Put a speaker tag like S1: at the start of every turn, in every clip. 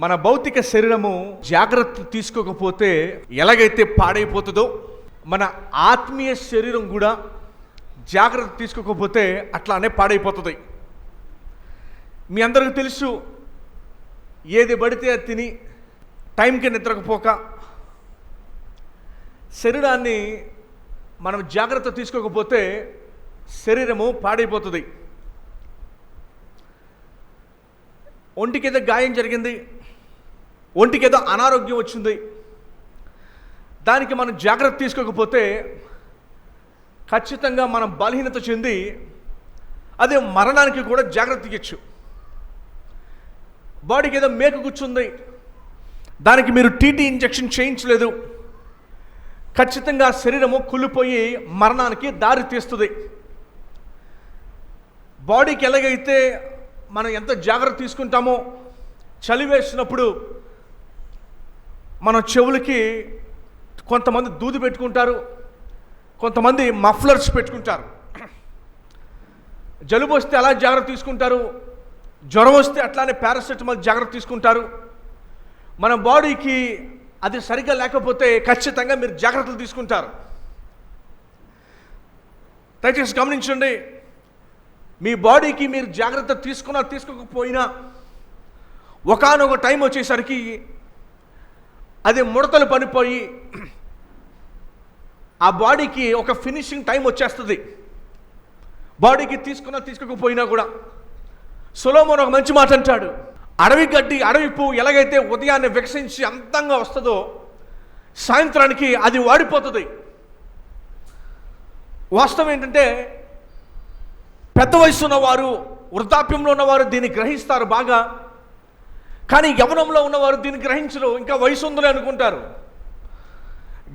S1: మన భౌతిక శరీరము జాగ్రత్త తీసుకోకపోతే ఎలాగైతే పాడైపోతుందో, మన ఆత్మీయ శరీరం కూడా జాగ్రత్త తీసుకోకపోతే అట్లానే పాడైపోతుంది. మీ అందరికీ తెలుసు, ఏది పడితే అది తిని టైంకి నిద్రకపోక శరీరాన్ని మనం జాగ్రత్త తీసుకోకపోతే శరీరము పాడైపోతుంది. ఒంటికేదో గాయం జరిగింది, ఒంటికేదో అనారోగ్యం వచ్చింది, దానికి మనం జాగ్రత్త తీసుకోకపోతే ఖచ్చితంగా మనం బలహీనత చెంది అదే మరణానికి కూడా జాగ్రత్త ఇవ్వచ్చు. బాడీకి ఏదో మేక కూర్చుంది, దానికి మీరు టీటీ ఇంజెక్షన్ చేయించలేదు, ఖచ్చితంగా శరీరము కుళ్ళిపోయి మరణానికి దారి తీస్తుంది. బాడీకి ఎలాగైతే మనం ఎంత జాగ్రత్త తీసుకుంటామో, చలి వేసినప్పుడు మన చెవులకి కొంతమంది దూది పెట్టుకుంటారు, కొంతమంది మఫ్లర్స్ పెట్టుకుంటారు. జలుబు వస్తే అలా జాగ్రత్త తీసుకుంటారు, జ్వరం వస్తే అట్లానే పారాసెటమాల్ జాగ్రత్త తీసుకుంటారు. మన బాడీకి అది సరిగ్గా లేకపోతే ఖచ్చితంగా మీరు జాగ్రత్తలు తీసుకుంటారు. దయచేసి గమనించండి, మీ బాడీకి మీరు జాగ్రత్త తీసుకున్నా తీసుకోకపోయినా ఒకానొక టైం వచ్చేసరికి అది ముడతలు పడిపోయి ఆ బాడీకి ఒక ఫినిషింగ్ టైం వచ్చేస్తుంది. బాడీకి తీసుకున్నా తీసుకోకపోయినా కూడా. సొలొమోను ఒక మంచి మాట అంటాడు, అడవి గడ్డి, అడవి పువ్వు ఎలాగైతే ఉదయాన్నే వికసించి అందంగా వస్తుందో సాయంత్రానికి అది వాడిపోతుంది. వాస్తవం ఏంటంటే, పెద్ద వయసు ఉన్నవారు, వృద్ధాప్యంలో ఉన్నవారు దీన్ని గ్రహిస్తారు బాగా, కానీ యవ్వనంలో ఉన్నవారు దీన్ని గ్రహించరు, ఇంకా వయసు ఉందని అనుకుంటారు.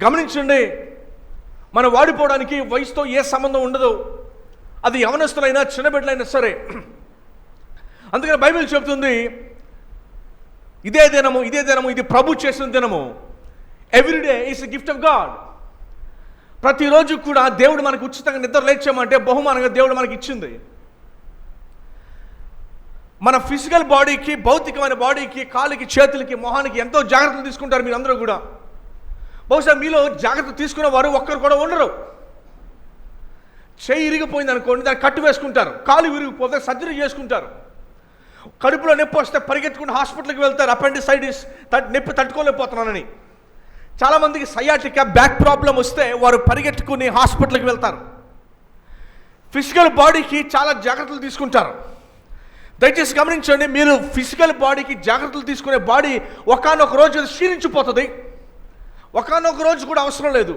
S1: గమనించండి, మనం వాడిపోవడానికి వయసుతో ఏ సంబంధం ఉండదు, అది యవనస్తులైనా చిన్నబిడ్డలైనా సరే. అందుకని బైబిల్ చెబుతుంది, ఇదే దినము, ఇదే దినము, ఇది ప్రభు చేసిన దినము. Everyday is a gift of God. ప్రతిరోజు కూడా దేవుడు మనకు ఉచితంగా నిద్ర లేచామంటే బహుమానంగా దేవుడు మనకి ఇచ్చింది. మన ఫిజికల్ బాడీకి, భౌతికమైన బాడీకి, కాలికి, చేతులకి, మొహానికి ఎంతో జాగ్రత్తలు తీసుకుంటారు మీరు అందరూ కూడా. బహుశా మీలో జాగ్రత్త తీసుకునే వారు ఒక్కరు కూడా ఉండరు. చెయ్యి ఇరిగిపోయింది అనుకోండి, దాన్ని కట్టు వేసుకుంటారు. కాలు విరిగిపోతే సర్జరీ చేసుకుంటారు. కడుపులో నొప్పి వస్తే పరిగెత్తుకుని హాస్పిటల్కి వెళ్తారు, అపెండిసైటిస్ నొప్పి తట్టుకోలేకపోతున్నానని. చాలామందికి సయాటికా, బ్యాక్ ప్రాబ్లం వస్తే వారు పరిగెత్తుకుని హాస్పిటల్కి వెళ్తారు. ఫిజికల్ బాడీకి చాలా జాగ్రత్తలు తీసుకుంటారు. దయచేసి గమనించండి, మీరు ఫిజికల్ బాడీకి జాగ్రత్తలు తీసుకునే బాడీ ఒకానొక రోజు క్షీణించిపోతుంది. ఒకానొక రోజు కూడా అవసరం లేదు,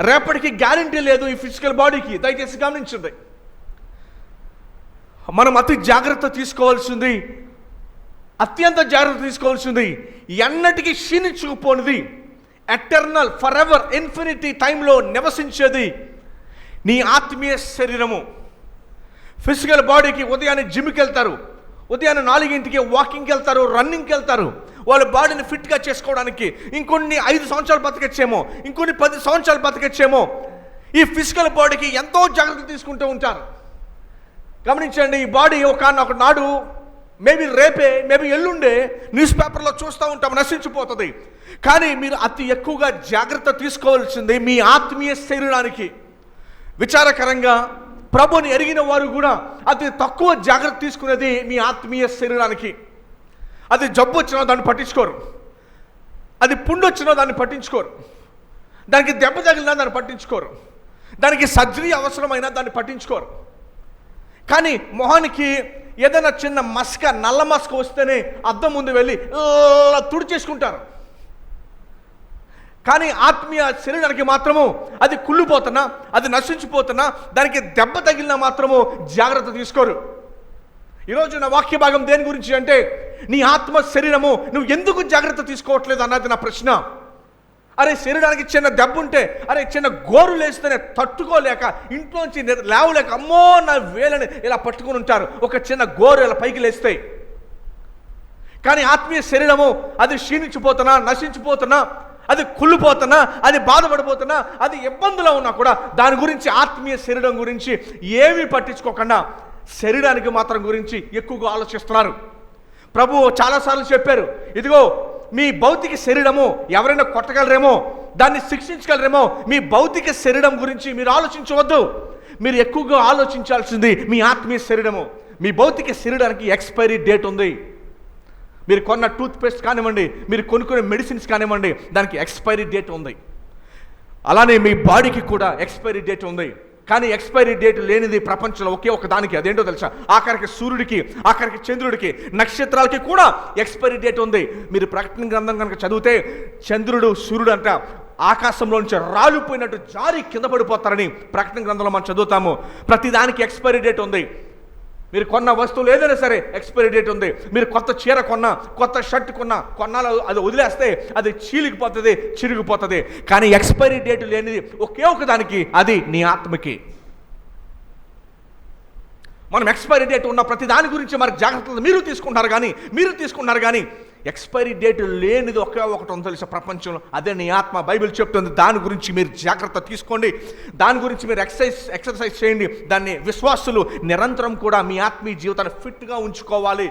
S1: రేపటికి గ్యారంటీ లేదు ఈ ఫిజికల్ బాడీకి. దయచేసి గమనించండి, మనం అతి జాగ్రత్త తీసుకోవాల్సింది, అత్యంత జాగ్రత్త తీసుకోవాల్సింది ఎన్నటికీ క్షీణించుకుపోనిది, ఎటర్నల్, ఫర్ ఎవర్, ఇన్ఫినిటీ టైంలో నివసించేది నీ ఆత్మీయ శరీరము. ఫిజికల్ బాడీకి ఉదయాన్నే జిమ్కి వెళ్తారు, ఉదయాన్నే 4 వాకింగ్కి వెళ్తారు, రన్నింగ్కి వెళ్తారు, వాళ్ళ బాడీని ఫిట్గా చేసుకోవడానికి. ఇంకొన్ని 5 సంవత్సరాలు బతకచ్చేమో, ఇంకొన్ని 10 సంవత్సరాలు బతకచ్చేమో. ఈ ఫిజికల్ బాడీకి ఎంతో జాగ్రత్త తీసుకుంటూ ఉంటారు. గమనించండి, ఈ బాడీ ఒకనొక నాడు, మేబీ రేపే, మేబీ ఎల్లుండే న్యూస్ పేపర్లో చూస్తూ ఉంటాం, నశించిపోతుంది. కానీ మీరు అతి ఎక్కువగా జాగ్రత్త తీసుకోవాల్సింది మీ ఆత్మీయ శరీరానికి. విచారకరంగా ప్రభుని ఎరిగిన వారు కూడా అతి తక్కువ జాగ్రత్త తీసుకునేది మీ ఆత్మీయ శరీరానికి. అది జబ్బు వచ్చినా దాన్ని పట్టించుకోరు, అది పుండు వచ్చినా దాన్ని పట్టించుకోరు, దానికి దెబ్బ తగిలినా దాన్ని పట్టించుకోరు, దానికి సర్జరీ అవసరమైనా దాన్ని పట్టించుకోరు. కానీ మొహానికి ఏదైనా చిన్న మస్క, నల్ల మస్క వస్తేనే అద్దం ముందు వెళ్ళి తుడిచేసుకుంటారు. కానీ ఆత్మీయ శరీరానికి మాత్రము అది కుళ్ళిపోతున్నా, అది నశించిపోతున్నా, దానికి దెబ్బ తగిలినా మాత్రము జాగ్రత్త తీసుకోరు. ఈరోజు నా వాక్య భాగం దేని గురించి అంటే, నీ ఆత్మ శరీరము నువ్వు ఎందుకు జాగ్రత్త తీసుకోవట్లేదు అన్నది నా ప్రశ్న. అరే, శరీరానికి చిన్న దెబ్బ ఉంటే, అరే చిన్న గోరు లేస్తేనే తట్టుకోలేక ఇంట్లోంచి లేవలేక అమ్మో నా వేలని ఇలా పట్టుకుని ఉంటారు, ఒక చిన్న గోరు ఇలా పైకి లేస్తాయి. కానీ ఆత్మీయ శరీరము అది క్షీణించిపోతున్నా, నశించిపోతున్నా, అది కుళ్ళిపోతున్నా, అది బాధపడిపోతున్నా, అది ఇబ్బందులో ఉన్నా కూడా దాని గురించి, ఆత్మీయ శరీరం గురించి ఏమీ పట్టించుకోకుండా శరీరానికి మాత్రం గురించి ఎక్కువగా ఆలోచిస్తున్నారు. ప్రభు చాలాసార్లు చెప్పారు, ఇదిగో మీ భౌతిక శరీరము ఎవరైనా కొట్టగలరేమో, దాన్ని శిక్షించగలరేమో, మీ భౌతిక శరీరం గురించి మీరు ఆలోచించవద్దు. మీరు ఎక్కువగా ఆలోచించాల్సింది మీ ఆత్మీయ శరీరము. మీ భౌతిక శరీరానికి ఎక్స్పైరీ డేట్ ఉంది. మీరు కొన్న టూత్పేస్ట్ కానివ్వండి, మీరు కొనుక్కునే మెడిసిన్స్ కానివ్వండి, దానికి ఎక్స్పైరీ డేట్ ఉంది. అలానే మీ బాడీకి కూడా ఎక్స్పైరీ డేట్ ఉంది. కానీ ఎక్స్పైరీ డేట్ లేనిది ప్రపంచంలో ఒకే ఒక దానికి, అదేంటో తెలుసా? ఆఖరికి సూర్యుడికి, ఆఖరికి చంద్రుడికి, నక్షత్రాలకి కూడా ఎక్స్పైరీ డేట్ ఉంది. మీరు ప్రకటన గ్రంథం కనుక చదివితే చంద్రుడు, సూర్యుడు అంట ఆకాశంలో నుంచి రాలిపోయినట్టు జారి కింద పడిపోతారని ప్రకటన గ్రంథంలో మనం చదువుతాము. ప్రతిదానికి ఎక్స్పైరీ డేట్ ఉంది. మీరు కొన్న వస్తువులు ఏదైనా సరే ఎక్స్పైరీ డేట్ ఉంది. మీరు కొత్త చీర కొన్నా, కొత్త షర్ట్ కొన్నాళ్ళు అది వదిలేస్తే అది చీలిగిపోతుంది, చిరిగిపోతుంది. కానీ ఎక్స్పైరీ డేట్ లేనిది ఒకే ఒక దానికి, అది నీ ఆత్మకి. మనం ఎక్స్పైరీ డేట్ ఉన్న ప్రతి దాని గురించి మరి జాగ్రత్తలు మీరు తీసుకుంటున్నారు కానీ ఎక్స్పైరీ డేట్ లేనిది ఒకే ఒకటి ఉంది తెలుసా ప్రపంచంలో, అదే నీ ఆత్మ. బైబిల్ చెప్తుంది, దాని గురించి మీరు జాగ్రత్త తీసుకోండి, దాని గురించి మీరు ఎక్సర్సైజ్ చేయండి. దాన్ని విశ్వాసులు నిరంతరం కూడా మీ ఆత్మీయ జీవితాన్ని ఫిట్గా ఉంచుకోవాలి.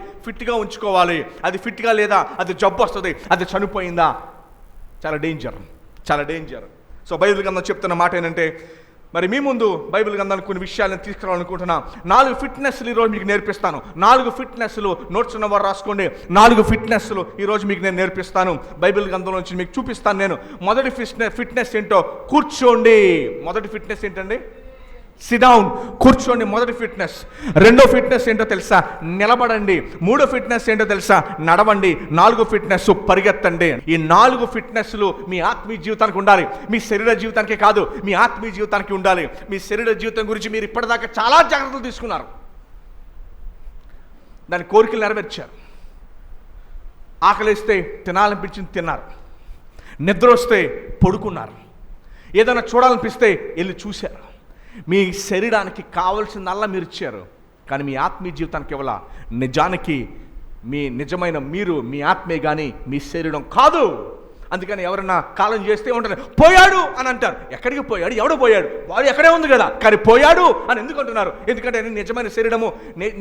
S1: అది ఫిట్గా లేదా, అది జబ్బు వస్తుంది, అది చనిపోయిందా, చాలా డేంజర్. సో బైబిల్ గ్రంథం చెప్తున్న మాట ఏంటంటే, మరి మీ ముందు బైబిల్ గ్రంథాన్ని కొన్ని విషయాలను తీసుకురావాలనుకుంటున్నా. 4 ఫిట్నెస్లు ఈరోజు మీకు నేర్పిస్తాను. 4 ఫిట్నెస్లు నోట్స్ ఉన్నవారు రాసుకోండి. 4 ఫిట్నెస్లు ఈరోజు మీకు నేను నేర్పిస్తాను. బైబిల్ గ్రంథంలో నుంచి మీకు చూపిస్తాను నేను. మొదటి ఫిట్నెస్ ఏంటో, కూర్చోండి. మొదటి ఫిట్నెస్ ఏంటండి? సిట్ డౌన్, కూర్చోండి. మొదటి ఫిట్నెస్. రెండో ఫిట్నెస్ ఏంటో తెలుసా? నిలబడండి. మూడో ఫిట్నెస్ ఏంటో తెలుసా? నడవండి. 4 ఫిట్నెస్ పరిగెత్తండి. ఈ 4 ఫిట్నెస్లు మీ ఆత్మీయ జీవితానికి ఉండాలి. మీ శరీర జీవితానికే కాదు, మీ ఆత్మీయ జీవితానికి ఉండాలి. మీ శరీర జీవితం గురించి మీరు ఇప్పటిదాకా చాలా జాగ్రత్తలు తీసుకున్నారు, దాని కోరికలు నెరవేర్చారు. ఆకలిస్తే తినాలనిపించింది తిన్నారు, నిద్ర వస్తే పడుకున్నారు, ఏదైనా చూడాలనిపిస్తే వెళ్ళి చూశారు. మీ శరీరానికి కావలసిందల్లా మీరు ఇచ్చారు. కానీ మీ ఆత్మీయ జీవితానికి ఇవ్వాల. నిజానికి మీ నిజమైన మీరు మీ ఆత్మే కానీ మీ శరీరం కాదు. అందుకని ఎవరైనా కాలం చేస్తే ఉంటారు, పోయాడు అని అంటారు. ఎక్కడికి పోయాడు? ఎవడో పోయాడు, వాడు ఎక్కడే ఉంది కదా, కానీ పోయాడు అని ఎందుకు అంటున్నారు? ఎందుకంటే నీ నిజమైన శరీరము,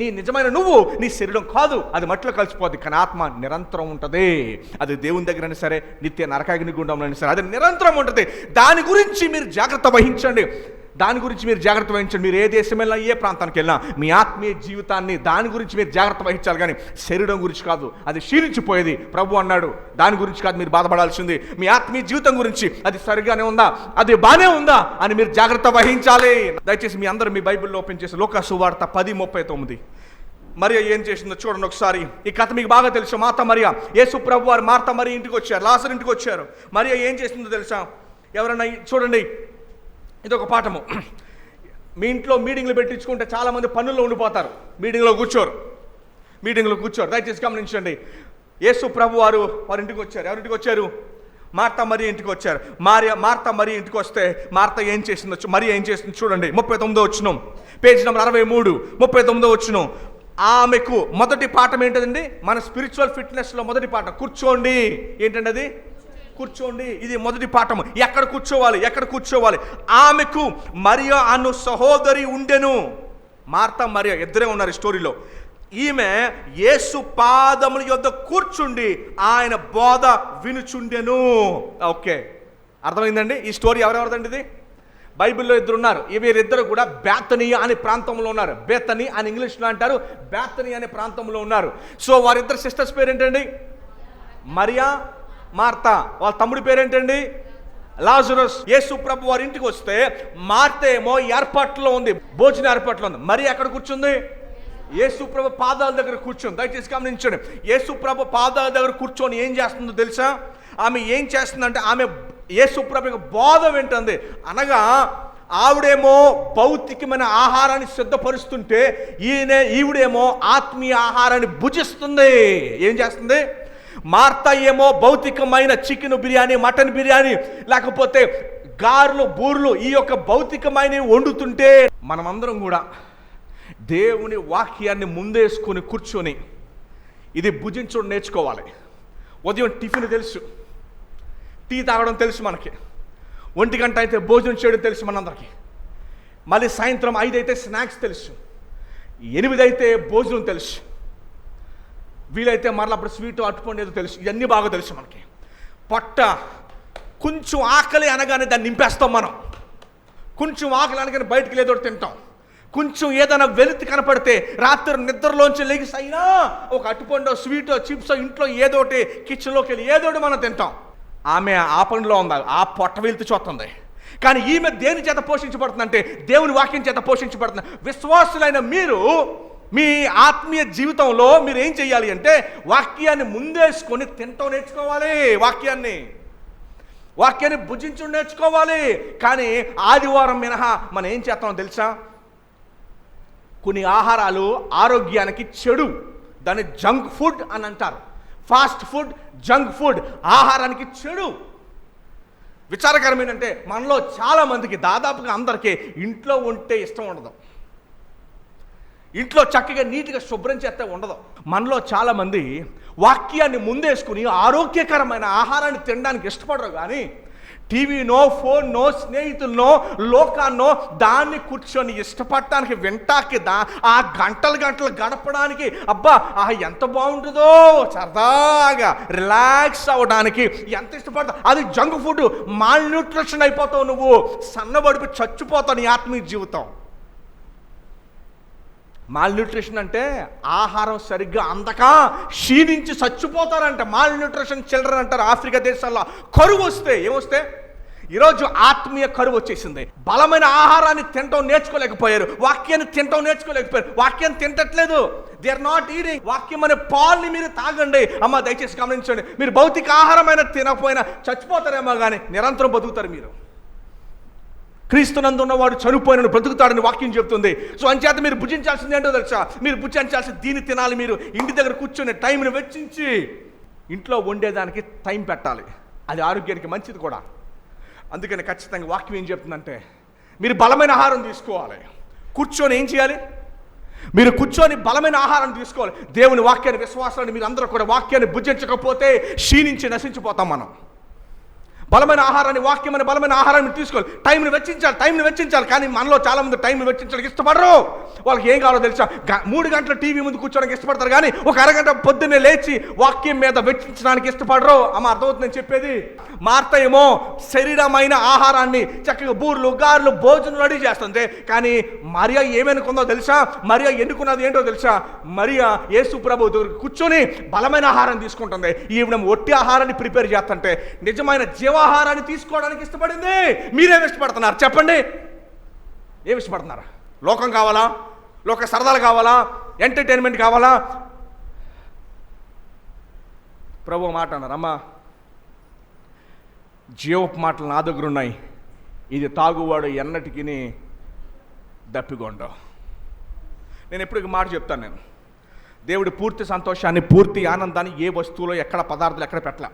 S1: నీ నిజమైన నువ్వు నీ శరీరం కాదు, అది మట్టిలో కలిసిపోద్ది. కానీ ఆత్మ నిరంతరం ఉంటుంది. అది దేవుని దగ్గరైనా సరే, నిత్య నరకాగ్ని గుండంలో అయినా సరే, అది నిరంతరం ఉంటుంది. దాని గురించి మీరు జాగ్రత్త వహించండి. మీరు ఏ దేశం వెళ్ళినా, ఏ ప్రాంతానికి వెళ్ళినా మీ ఆత్మీయ జీవితాన్ని దాని గురించి మీరు జాగ్రత్త వహించాలి, కానీ శరీరం గురించి కాదు. అది క్షీణించిపోయేది. ప్రభు అన్నాడు, దాని గురించి కాదు మీరు బాధపడాల్సింది, మీ ఆత్మీయ జీవితం గురించి. అది సరిగానే ఉందా, అది బాగానే ఉందా అని మీరు జాగ్రత్త వహించాలి. దయచేసి మీ అందరూ మీ బైబిల్లో ఓపెన్ చేసి లూకా సువార్త 10:39. మరియా ఏం చేసిందో చూడండి ఒకసారి. ఈ కథ మీకు బాగా తెలుసు. మార్తా మరియా, యేసు ప్రభు వారు మార్తా మరియా ఇంటికి వచ్చారు, లాజరు ఇంటికి వచ్చారు. మరియా ఏం చేసిందో తెలుసా? ఎవరన్నా చూడండి, ఇది ఒక పాఠము. మీ ఇంట్లో మీటింగ్లు పెట్టించుకుంటే చాలామంది పనుల్లో ఉండిపోతారు, మీటింగ్లో కూర్చోరు. దయచేసి గమనించండి. యేసు ప్రభు వారి ఇంటికి వచ్చారు. ఎవరింటికి వచ్చారు? మార్తా మరియా ఇంటికి వచ్చారు. మార్తా మరియా ఇంటికి వస్తే మరియా ఏం చేసిందో చూడండి. 39వ వచనం, పేజ్ నెంబర్ 63, 39వ వచనం. ఆమెకు మొదటి పాఠం ఏంటండి? మన స్పిరిచువల్ ఫిట్నెస్లో మొదటి పాఠం కూర్చోండి. ఏంటండి అది? కూర్చోండి. ఇది మొదటి పాఠం. ఎక్కడ కూర్చోవాలి? ఆమెకు మరియా అను సహోదరి ఉండెను. మార్తా మరియా ఇద్దరే ఉన్నారు ఈ స్టోరీలో. ఈమె యేసు పాదముల యొద్ద కూర్చుండి ఆయన బోధ వినుచుండెను. ఓకే, అర్థమైందండి? ఈ స్టోరీ ఎవరెవరిదండి? ఇది బైబిల్లో ఇద్దరున్నారు. వీరిద్దరు కూడా బేతనీ అనే ప్రాంతంలో ఉన్నారు. బేతనీ అని ఇంగ్లీష్లో అంటారు, బేతనీ అనే ప్రాంతంలో ఉన్నారు. సో వారిద్దరు సిస్టర్స్ పేరేంటండి? మరియా, మార్తా. వాళ్ళ తమ్ముడి పేరేంటండి? లాజరస్. యేసు ప్రభు వారి ఇంటికి వస్తే మార్తా ఏమో ఏర్పాట్లో ఉంది, భోజన ఏర్పాట్లో ఉంది. మరి ఎక్కడ కూర్చుంది? యేసు ప్రభు పాదాల దగ్గర కూర్చొని. దయచేసి గమనించండి. యేసు ప్రభు పాదాల దగ్గర కూర్చొని ఏం చేస్తుందో తెలుసా? ఆమె ఏం చేస్తుందంటే ఆమె యేసు ప్రభు బోధ వింటుంది. అనగా ఆవిడేమో భౌతికమైన ఆహారాన్ని సిద్ధపరుస్తుంటే ఈవిడేమో ఆత్మీయ ఆహారాన్ని భుజిస్తుంది. ఏం చేస్తుంది? మార్తా ఏమో భౌతికమైన చికెన్ బిర్యానీ, మటన్ బిర్యానీ, లేకపోతే గారెలు, బూర్లు, ఈ యొక్క భౌతికమైన వండుతుంటే మనమందరం కూడా దేవుని వాక్యాన్ని ముందేసుకొని కూర్చొని ఇది భుజించడం నేర్చుకోవాలి. ఉదయం టిఫిన్ తెలుసు, టీ తాగడం తెలుసు మనకి, 1 గంట అయితే భోజనం చేయడం తెలుసు మనందరికీ. మళ్ళీ సాయంత్రం 5 అయితే స్నాక్స్ తెలుసు, 8 అయితే భోజనం తెలుసు. వీలైతే మరలా అప్పుడు స్వీట్ అట్టుకోండి ఏదో తెలుసు, ఇవన్నీ బాగా తెలుసు మనకి. పొట్ట కొంచెం ఆకలి అనగానే దాన్ని నింపేస్తాం మనం. కొంచెం ఆకలి అనగానే బయటికి లేదో తింటాం. కొంచెం ఏదైనా వెలితి కనపడితే రాత్రి నిద్రలోంచి లెగిసి అయినా ఒక అట్టుపండో స్వీటో చిప్సో ఇంట్లో ఏదోటి కిచెన్లోకి వెళ్ళి ఏదోటి మనం తింటాం. ఆమె ఆ పనిలో ఉందా, ఆ పొట్ట వెలితి చూస్తుంది. కానీ ఈమె దేని చేత పోషించబడుతుందంటే దేవుని వాక్యం చేత పోషించబడుతుంది. విశ్వాసులైన మీరు మీ ఆత్మీయ జీవితంలో మీరు ఏం చేయాలి అంటే వాక్యాన్ని ముందేసుకొని తింటూ నేర్చుకోవాలి. వాక్యాన్ని భుజించడం నేర్చుకోవాలి. కానీ ఆదివారం మినహా మనం ఏం చేస్తామో తెలుసా? కొన్ని ఆహారాలు ఆరోగ్యానికి చెడు, దాన్ని జంక్ ఫుడ్ అని అంటారు. ఫాస్ట్ ఫుడ్, జంక్ ఫుడ్ ఆహారానికి చెడు. విచారకరమేంటంటే మనలో చాలామందికి, దాదాపుగా అందరికీ ఇంట్లో ఉంటే ఇష్టం ఉండదు. ఇంట్లో చక్కగా నీట్గా శుభ్రం చేస్తే ఉండదు. మనలో చాలామంది వాక్యాన్ని ముందేసుకుని ఆరోగ్యకరమైన ఆహారాన్ని తినడానికి ఇష్టపడరు. కానీ టీవీనో, ఫోన్నో, స్నేహితులనో, లోకాన్నో దాన్ని కూర్చొని ఇష్టపడటానికి, వింటాకి, ఆ గంటలు గడపడానికి, అబ్బా ఎంత బాగుంటుందో సరదాగా రిలాక్స్ అవ్వడానికి ఎంత ఇష్టపడతావు. అది జంక్ ఫుడ్. మాల్ న్యూట్రిషన్ అయిపోతావు, నువ్వు సన్నబడిపి చచ్చిపోతావు నీ ఆత్మీయ జీవితం. మాల్ న్యూట్రిషన్ అంటే ఆహారం సరిగ్గా అందక క్షీణించి చచ్చిపోతారంట. మాల్ న్యూట్రిషన్ చిల్డ్రన్ అంటారు. ఆఫ్రికా దేశాల్లో కరువు వస్తే ఏమొస్తే ఈరోజు ఆత్మీయ కరువు వచ్చేసింది. బలమైన ఆహారాన్ని తినటం నేర్చుకోలేకపోయారు, వాక్యాన్ని తినటం నేర్చుకోలేకపోయారు. వాక్యాన్ని తింటట్లేదు. They are not eating. వాక్యం అనే పాల్ని మీరు తాగండి. అమ్మ దయచేసి గమనించండి, మీరు భౌతిక ఆహారమైన తినకపోయినా చచ్చిపోతారేమో కానీ నిరంతరం బతుకుతారు మీరు. క్రీస్తునందు ఉన్నవాడు చనిపోయినను బ్రతుకుతాడని వాక్యం చెప్తుంది. సో అంచేత మీరు భుజించాల్సింది ఏంటో తెలుసా? మీరు భుజించాల్సింది దీన్ని తినాలి. మీరు ఇంటి దగ్గర కూర్చొని టైంని వెచ్చించి ఇంట్లో వండేదానికి టైం పెట్టాలి. అది ఆరోగ్యానికి మంచిది కూడా. అందుకని ఖచ్చితంగా వాక్యం ఏం చెప్తుందంటే మీరు బలమైన ఆహారం తీసుకోవాలి. కూర్చొని ఏం చేయాలి? మీరు కూర్చొని బలమైన ఆహారం తీసుకోవాలి. దేవుని వాక్యాన్ని, విశ్వాసాన్ని మీరు అందరూ కూడా వాక్యాన్ని భుజించకపోతే క్షీణించి నశించిపోతాం మనం. బలమైన ఆహారాన్ని, వాక్యం అనే బలమైన ఆహారాన్ని తీసుకోవాలి. టైంని వెచ్చించాలి. కానీ మనలో చాలామంది టైంని వెచ్చించడానికి ఇష్టపడరు. వాళ్ళకి ఏం కావాలో తెలుసా? 3 గంటల టీవీ ముందు కూర్చోడానికి ఇష్టపడతారు, కానీ ఒక అరగంట పొద్దున్నే లేచి వాక్యం మీద వెచ్చించడానికి ఇష్టపడరు. అమ్మ అర్థమవుతుంది నేను చెప్పేది? మార్త ఏమో శరీరమైన ఆహారాన్ని చక్కగా బూర్లు, గారెలు, భోజనం రెడీ చేస్తుంది. కానీ మరియా ఏమనుకుందో తెలుసా? మరియా ఎన్నుకున్నది ఏంటో తెలుసా? మరియా యేసు ప్రభు దగ్గర కూర్చొని బలమైన ఆహారం తీసుకుంటుంది. ఈవిడ ఒట్టి ఆహారాన్ని ప్రిపేర్ చేస్తుంటే నిజమైన జీవాహారాన్ని తీసుకోవడానికి ఇష్టపడింది. మీరేమి ఇష్టపడుతున్నారు చెప్పండి? ఏమి ఇష్టపడుతున్నారు? లోకం కావాలా? లోక సరదాలు కావాలా? ఎంటర్టైన్మెంట్ కావాలా? ప్రభు మాట అన్నారు, అమ్మా జీవపు మాటలు నా దగ్గర ఉన్నాయి, ఇది తాగువాడు ఎన్నటికి దప్పికొండవు. నేను ఎప్పుడు మాట చెప్తాను, నేను దేవుడి పూర్తి సంతోషాన్ని, పూర్తి ఆనందాన్ని ఏ వస్తువులో, ఎక్కడ పదార్థాలు ఎక్కడ పెట్టలే.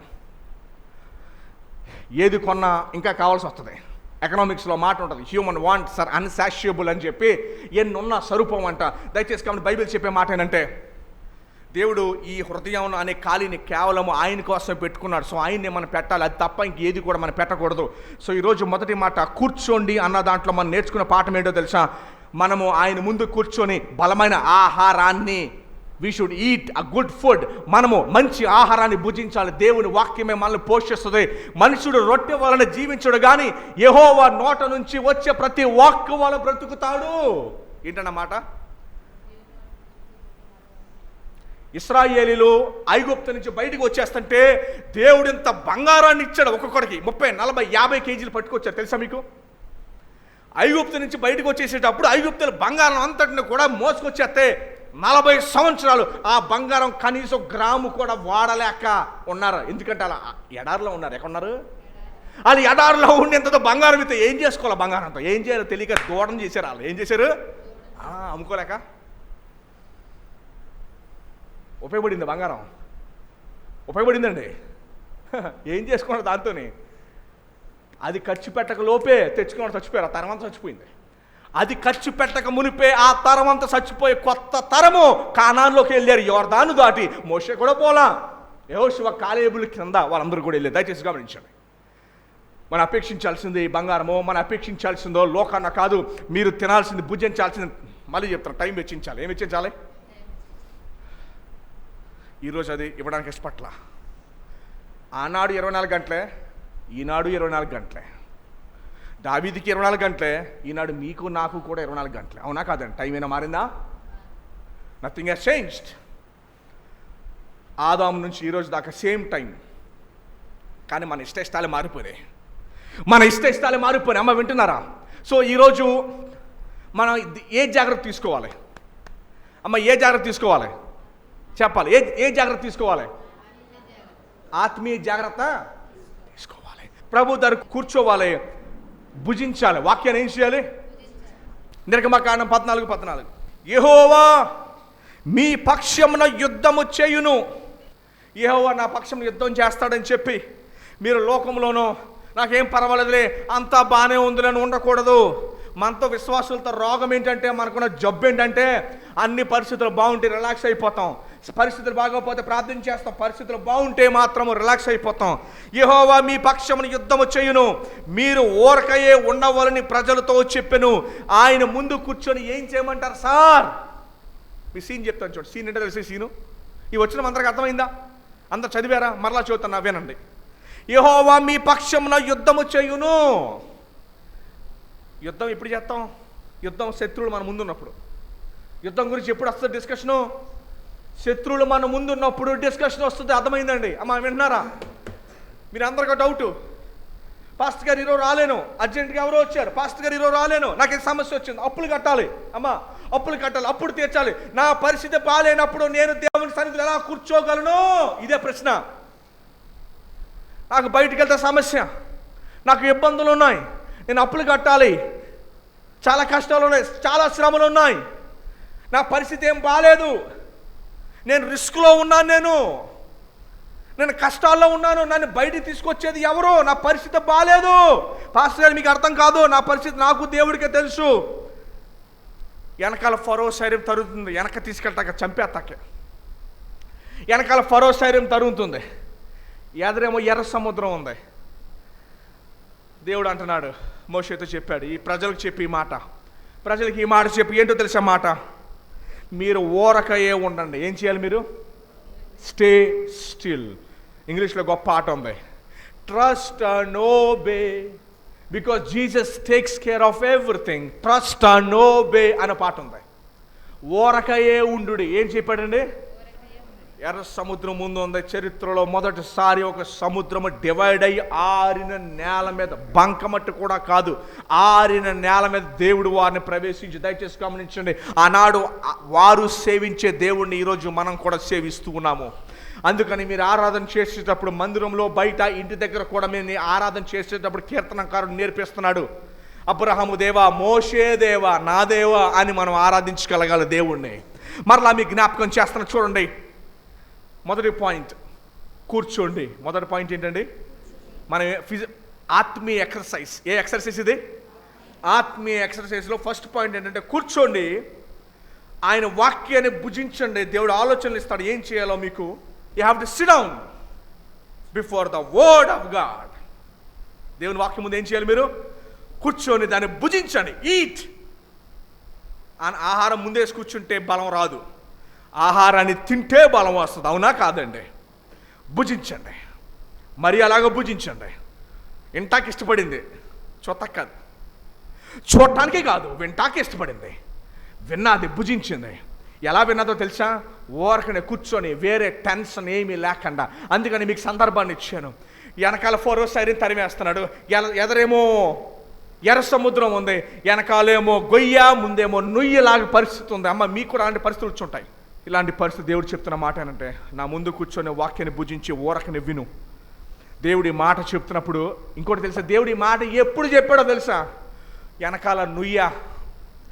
S1: ఏది కొన్నా ఇంకా కావాల్సి వస్తుంది. ఎకనామిక్స్లో మాట ఉంటుంది, హ్యూమన్ వాంట్స్ ఆర్ అన్సాషియబుల్ అని చెప్పి ఎన్నున్న స్వరూపం అంట. దయచేసి కాబట్టి బైబిల్ చెప్పే మాట ఏంటంటే దేవుడు ఈ హృదయం అనే ఖాళీని కేవలం ఆయన కోసం పెట్టుకున్నాడు. సో ఆయన్ని మనం పెట్టాలి, అది తప్ప ఇంకేది కూడా మనం పెట్టకూడదు. సో ఈరోజు మొదటి మాట కూర్చోండి అన్న దాంట్లో మనం నేర్చుకున్న పాఠం ఏంటో తెలుసా? మనము ఆయన ముందు కూర్చొని బలమైన ఆహారాన్ని, we should eat a good food. మనము మంచి ఆహారాన్ని భుజించాలి. దేవుని వాక్యమే మనల్ని పోషిస్తుంది. మనుషుడు రొట్టె వలన జీవించడు కానీ యెహోవా నోట నుంచి వచ్చే ప్రతి వాక్కు వలన బ్రతుకుతాడు. ఏంటన్నమాట? ఇశ్రాయేలీలు ఐగుప్తు నుంచి బయటకు వచ్చేస్తుంటే దేవుడు ఇంత బంగారాన్ని ఇచ్చాడు. ఒక్కొక్కడికి 30, 40, 50 కేజీలు పట్టుకొచ్చారు. తెలుసా మీకు? ఐగుప్తు నుంచి బయటకు వచ్చేసేటప్పుడు ఐగుప్తులు బంగారం అంతటిని కూడా మోసుకొచ్చేస్తే 40 సంవత్సరాలు ఆ బంగారం కనీసం గ్రాము కూడా వాడలేక ఉన్నారు. ఎందుకంటే అలా ఎడారిలో ఉన్నారు. ఎక్కడున్నారు? వాళ్ళు ఎడారిలో ఉండేంత బంగారం అయితే ఏం చేసుకోవాలి? బంగారంతో ఏం చేయాలో తెలియక దూడం చేశారు. వాళ్ళు ఏం చేశారు? అమ్ముకోలేక. ఉపయోగపడింది బంగారం? ఉపయోగపడిందండి. ఏం చేసుకున్నారు దాంతోని? అది ఖర్చు పెట్టక లోపే తెచ్చుకున్నాడు, చచ్చిపోయారు. ఆ తరం అంతా చచ్చిపోయింది. అది ఖర్చు పెట్టక మునిపే ఆ తరం అంతా చచ్చిపోయి కొత్త తరము కానాన్లోకి వెళ్ళారు. యోర్దాను దాటి. మోషే కూడా పోలా. యెహోషువ, కాలేబుల కింద వాళ్ళందరూ కూడా వెళ్ళారు. దయచేసి గమనించండి. మనం అపేక్షించాల్సింది బంగారమో, మనం అపేక్షించాల్సిందో లోకాన్న కాదు. మీరు తినాల్సింది, భుజించాల్సింది, మళ్ళీ చెప్తాను, టైం వెచ్చించాలి. ఏం వెచ్చించాలి? ఈరోజు అది ఇవ్వడానికి ఇష్టపట్ల. ఆనాడు 24 గంటలే, ఈనాడు 24 గంటలే. దావీదుకి 24 గంటలే, ఈనాడు మీకు నాకు కూడా 24 గంటలే. అవునా కాదండి? టైం ఏమైనా మారిందా? Nothing has changed. ఆదాము నుంచి ఈరోజు దాకా సేమ్ టైం. కానీ మన ఇష్టాలే మారిపోయినాయి. అమ్మ వింటున్నారా? సో ఈరోజు మనం ఏ జాగ్రత్త తీసుకోవాలి? అమ్మ ఏ జాగ్రత్త తీసుకోవాలి చెప్పాలి. ఏ జాగ్రత్త తీసుకోవాలి? ఆత్మీయ జాగ్రత్త తీసుకోవాలి. ప్రభు దగ్గర కూర్చోవాలి, భుజించాలి. వాక్యాన్ని ఏం చేయాలి? నిర్గమకాండం 14:14 యెహోవా మీ పక్షమున యుద్ధము చేయును. యెహోవా నా పక్షమున యుద్ధం చేస్తాడని చెప్పి మీరు లోకంలోనూ నాకేం పర్వాలేదులే, అంతా బాగానే ఉందిలేని ఉండకూడదు. మనతో విశ్వాసులతో రోగం ఏంటంటే, మనకున్న జబ్బు ఏంటంటే, అన్ని పరిస్థితులు బాగుంటే రిలాక్స్ అయిపోతాం, పరిస్థితులు బాగోకపోతే ప్రార్థన చేస్తాం, పరిస్థితులు బాగుంటే మాత్రము రిలాక్స్ అయిపోతాం. యెహోవా మీ పక్షమున యుద్ధము చేయును, మీరు ఊరకయే ఉండవాలని ప్రజలతో చెప్పెను. ఆయన ముందు కూర్చొని ఏం చేయమంటారు సార్? మీ సీన్ చెప్తాను చూడండి. సీన్ అంటే తెలిసే సీను. ఈ వచ్చిన అందరికి అర్థమైందా? అందరు చదివారా? మరలా చదువుతాను, వినండి. యెహోవా మీ పక్షమున యుద్ధము చేయును. యుద్ధం ఎప్పుడు చేస్తాం? యుద్ధం శత్రువులు మన ముందున్నప్పుడు. యుద్ధం గురించి ఎప్పుడు వస్తుంది డిస్కషను? శత్రువులు మన ముందున్నప్పుడు డిస్కషన్ వస్తుంది. అర్థమైందండి? అమ్మ వింటున్నారా? మీరు అందరికీ డౌటు, పాస్టర్ గారు ఈరోజు రాలేను, అర్జెంట్గా ఎవరో వచ్చారు, పాస్టర్ గారు ఈరోజు రాలేను, నాకు ఈ సమస్య వచ్చింది, అప్పులు కట్టాలి. అమ్మ అప్పులు కట్టాలి, అప్పుడు తీర్చాలి. నా పరిస్థితి బాగాలేనప్పుడు నేను దేవుని సన్నిధిలో ఎలా కూర్చోగలను? ఇదే ప్రశ్న. నాకు బయటికి వెళ్తే సమస్య, నాకు ఇబ్బందులు ఉన్నాయి, నేను అప్పులు కట్టాలి, చాలా కష్టాలు ఉన్నాయి, చాలా శ్రమలు ఉన్నాయి, నా పరిస్థితి ఏం బాగాలేదు, నేను రిస్క్లో ఉన్నాను, నేను కష్టాల్లో ఉన్నాను, నన్ను బయటికి తీసుకొచ్చేది ఎవరు? నా పరిస్థితి బాగాలేదు. పాస్టర్ గారు మీకు అర్థం కాదు, నా పరిస్థితి నాకు దేవుడికే తెలుసు. వెనకాల ఫరో శరీరం తరుగుతుంది, వెనక తీసుకెళ్తాక చంపేస్తాకే. వెనకాల ఫరో శరీరం తరుగుతుంది, ఎదురేమో ఎర్ర సముద్రం ఉంది. దేవుడు అంటున్నాడు, మోషేతో చెప్పాడు, ఈ ప్రజలకు చెప్పి ఈ మాట, ప్రజలకు ఈ మాట చెప్పి ఏంటో తెలుసా మాట? మీరు ఊరకయే ఉండండి. ఏం చేయాలి మీరు? Stay still. ఇంగ్లీష్లో గొప్ప ఆట ఉంది, trust and obey because Jesus takes care of everything. Trust and obey అనే పాట ఉంది. ఊరకయే ఉండు. ఏం చెప్పాడండి? ఎర్ర సముద్రం ముందు ఉంది. చరిత్రలో మొదటిసారి ఒక సముద్రము డివైడ్ అయ్యి ఆరిన నేల మీద, బంకమట్టు కూడా కాదు, ఆరిన నేల మీద దేవుడు వారిని ప్రవేశించి, దయచేసి గమనించండి, ఆనాడు వారు సేవించే దేవుణ్ణి ఈరోజు మనం కూడా సేవిస్తూ ఉన్నాము. అందుకని మీరు ఆరాధన చేసేటప్పుడు మందిరంలో, బయట, ఇంటి దగ్గర కూడా మీరు ఆరాధన చేసేటప్పుడు కీర్తనకారుడు నేర్పిస్తున్నాడు, అబ్రహాము దేవా, మోషే దేవా, నా దేవా అని మనం ఆరాధించగలగాలి దేవుణ్ణి. మరలా మీ జ్ఞాపకం చేస్తున్నా చూడండి. మొదటి పాయింట్ కూర్చోండి. మొదటి పాయింట్ ఏంటండి? మన ఆత్మీయ ఎక్సర్సైజ్. ఏ ఎక్సర్సైజ్ ఇది? ఆత్మీయ ఎక్సర్సైజ్లో ఫస్ట్ పాయింట్ ఏంటంటే కూర్చోండి, ఆయన వాక్యాన్ని భుజించండి. దేవుడు ఆలోచనలు ఇస్తాడు ఏం చేయాలో మీకు. You have to SIT down before the word of God. దేవుని వాక్యం ముందు ఏం చేయాలి? మీరు కూర్చొని దాన్ని భుజించండి. ఈట్. ఆహారం ముందేసి కూర్చుంటే బలం రాదు, ఆహారాన్ని తింటే బలం వస్తుంది. అవునా కాదండి? భుజించండి, మరి అలాగ భుజించండి. వింటాకి ఇష్టపడింది, చూడటానికి కాదు, చూడటానికే కాదు, వింటాకి ఇష్టపడింది, విన్నది, భుజించింది. ఎలా విన్నదో తెలుసా? ఊరకనే కూర్చొని, వేరే టెన్షన్ ఏమీ లేకుండా. అందుకని మీకు సందర్భాన్ని ఇచ్చాను. వెనకాల ఫరో శరీరం తరిమేస్తున్నాడు, ఎదరేమో ఎర్ర సముద్రం ఉంది, వెనకాలేమో గొయ్య, ముందేమో నుయ్యలాగా పరిస్థితి ఉంది. అమ్మ మీకు కూడా అలాంటి పరిస్థితులు వచ్చుంటాయి. ఇలాంటి పరిస్థితి దేవుడు చెప్తున్న మాట ఏంటంటే, నా ముందు కూర్చొని వాక్యాన్ని భుజించి ఊరకని విను. దేవుడి మాట చెప్తున్నప్పుడు ఇంకోటి తెలుసా? దేవుడి మాట ఎప్పుడు చెప్పాడో తెలుసా? వెనకాల నుయ్య,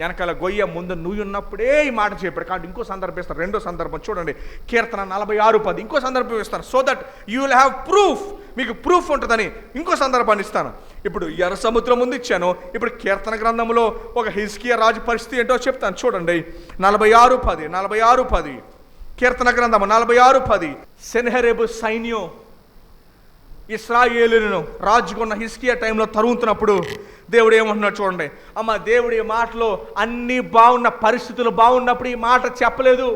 S1: వెనకాల గొయ్య, ముందు నుయ్యి ఉన్నప్పుడే ఈ మాట చెప్పాడు. కాబట్టి ఇంకో సందర్భం ఇస్తాను, రెండో సందర్భం చూడండి, కీర్తన 46:10. ఇంకో సందర్భం ఇస్తాను, so that you will have proof. మీకు ప్రూఫ్ ఉంటుందని ఇంకో సందర్భాన్ని ఇస్తాను. ఇప్పుడు ఎర్ర సముద్రం ముందు ఇచ్చాను, ఇప్పుడు కీర్తన గ్రంథంలో ఒక హిజ్కియా రాజు పరిస్థితి ఏంటో చెప్తాను చూడండి. 46:10 కీర్తన గ్రంథము 46:10. సెన్హెరెబు సైన్యం ఇశ్రాయేలును రాజుకున్న హిజ్కియా టైంలో తరుగుతున్నప్పుడు దేవుడు ఏమంటున్నాడు చూడండి. అమ్మ దేవుడి మాటలో అన్నీ బాగున్న, పరిస్థితులు బాగున్నప్పుడు ఈ మాట చెప్పలేదు.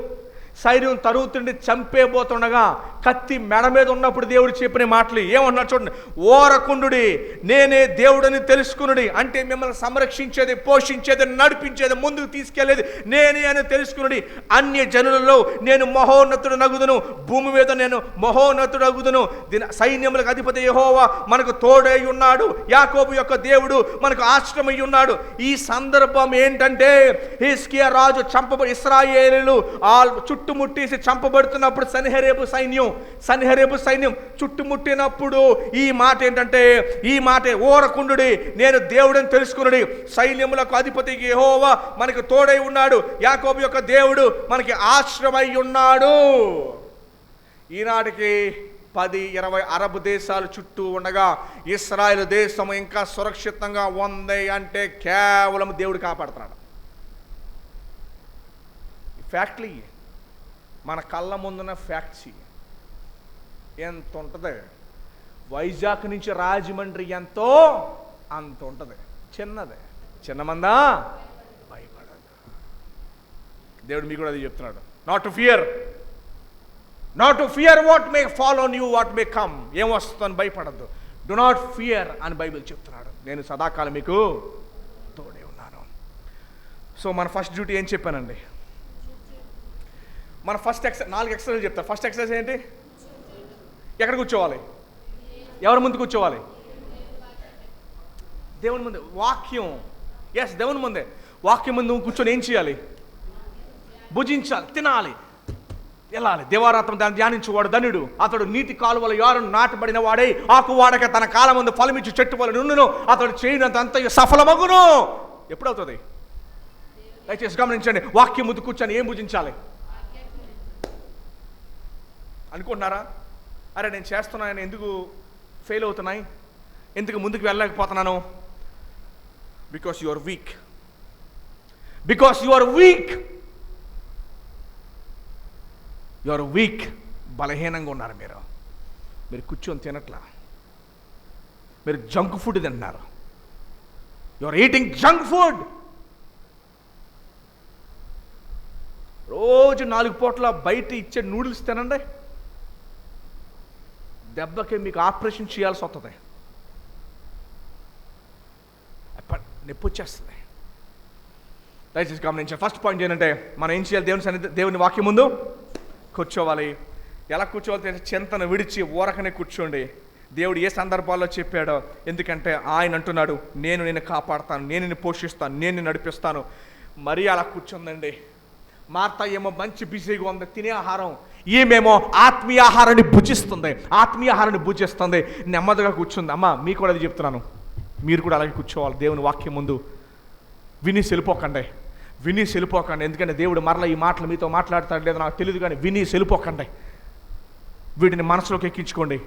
S1: సైన్యం తరుగుతుండి చంపేబోతుండగా కత్తి మెడ మీద ఉన్నప్పుడు దేవుడు చెప్పిన మాటలు ఏమన్నాడు చూడండి. ఓరకుండుడి, నేనే దేవుడని తెలుసుకునుడి. అంటే మిమ్మల్ని సంరక్షించేది, పోషించేది, నడిపించేది, ముందుకు తీసుకెళ్లేది నేనే అని తెలుసుకునుడి. అన్య జనులలో నేను మహోన్నతుడు నగుదును, భూమి మీద నేను మహోన్నతుడు అగుదును. సైన్యములకు అధిపతి యెహోవా మనకు తోడై ఉన్నాడు, యాకోబు యొక్క దేవుడు మనకు ఆశ్రమై ఉన్నాడు. ఈ సందర్భం ఏంటంటే హిజ్కియా రాజు ఇశ్రాయేలీయులు చుట్టుముట్టేసి చంపబడుతున్నప్పుడు సన్హెరీబు సైన్యం చుట్టుముట్టినప్పుడు ఈ మాట ఏంటంటే, ఈ మాట ఓరకుండుడి, నేను దేవుడని తెలుసుకునుడి. సైన్యములకు అధిపతి యెహోవా మనకు తోడై ఉన్నాడు, యాకోబు యొక్క దేవుడు మనకి ఆశ్రమై ఉన్నాడు. ఈనాటికి 10-20 అరబ్ దేశాలు చుట్టూ ఉండగా ఇశ్రాయేలు దేశం ఇంకా సురక్షితంగా ఉంది అంటే కేవలం దేవుడు కాపాడుతున్నాడు. ఫ్యాక్ట్లీ మన కళ్ళ ముందున్న ఫ్యాక్ట్స్ ఎంత ఉంటుంది. వైజాగ్ నుంచి రాజమండ్రి ఎంతో అంత ఉంటుంది. చిన్నమందా భయపడదు. దేవుడు మీకు కూడా అది చెప్తున్నాడు. Not to fear what may follow on you, what may come. ఏం వస్తుందని భయపడద్దు. డు నాట్ ఫియర్ అని బైబిల్ చెప్తున్నాడు. నేను సదాకాలం మీకు తోడే ఉన్నాను. సో మన ఫస్ట్ డ్యూటీ ఏం చెప్పానండి? మన ఫస్ట్ 4 ఎక్సర్సైజ్ చెప్తారు. ఫస్ట్ ఎక్సర్సైజ్ ఏంటి? ఎక్కడ కూర్చోవాలి? ఎవరి ముందు కూర్చోవాలి? దేవుని ముందు. వాక్యం, దేవుని ముందే. వాక్యం ముందు కూర్చొని ఏం చేయాలి? భుజించాలి, తినాలి, వెళ్ళాలి. దేవారాత్రం దాన్ని ధ్యానించువాడు ధనుడు, అతడు నీటి కాలువల యారును నాటబడిన వాడై ఆకు వాడక తన కాలం ముందు ఫలమిచ్చు చెట్టు వల్ల నుండును, అతడు చేయనంత సఫలమగును. ఎప్పుడవుతుంది? దయచేసి గమనించండి. వాక్యం ముందు కూర్చొని ఏం భుజించాలి అనుకుంటున్నారా? అరే నేను చేస్తున్నాను, ఎందుకు ఫెయిల్ అవుతున్నాయి, ఎందుకు ముందుకు వెళ్ళలేకపోతున్నాను? Because you are weak. బలహీనంగా ఉన్నారు మీరు కూర్చొని తినట్లా, మీరు జంక్ ఫుడ్ తింటున్నారు. You are eating junk food. రోజు 4 పూట్ల బయట ఇచ్చే నూడిల్స్ తినండి, దెబ్బకి మీకు ఆపరేషన్ చేయాల్సి వస్తుంది, నొప్పి వచ్చేస్తుంది. దయచేసి గమనించండి. ఫస్ట్ పాయింట్ ఏంటంటే మనం ఏం చేయాలి? దేవుని వాక్యం ముందు కూర్చోవాలి. ఎలా కూర్చోవాలి? చింతను విడిచి ఊరకనే కూర్చోండి. దేవుడు ఏ సందర్భాల్లో చెప్పాడో. ఎందుకంటే ఆయన అంటున్నాడు, నేను నిన్ను కాపాడుతాను, నేను నిన్ను పోషిస్తాను, నేను నిన్ను నడిపిస్తాను. మరీ అలా కూర్చుందండి. మార్త ఏమో మంచి బిజీగా ఉంది, తినే ఆహారం. ఈమెమో ఆత్మీయ ఆహారాన్ని భుజిస్తుంది, నెమ్మదిగా కూర్చుంది. అమ్మ మీకు కూడా అది చెప్తున్నాను, మీరు కూడా అలాగే కూర్చోవాలి దేవుని వాక్యం ముందు. విని వెళ్ళిపోకండి. ఎందుకంటే దేవుడు మరలా ఈ మాటలు మీతో మాట్లాడతాడు లేదో నాకు తెలియదు, కానీ విని వెళ్ళిపోకండి. వీటిని మనసులోకి ఎక్కించుకోండి.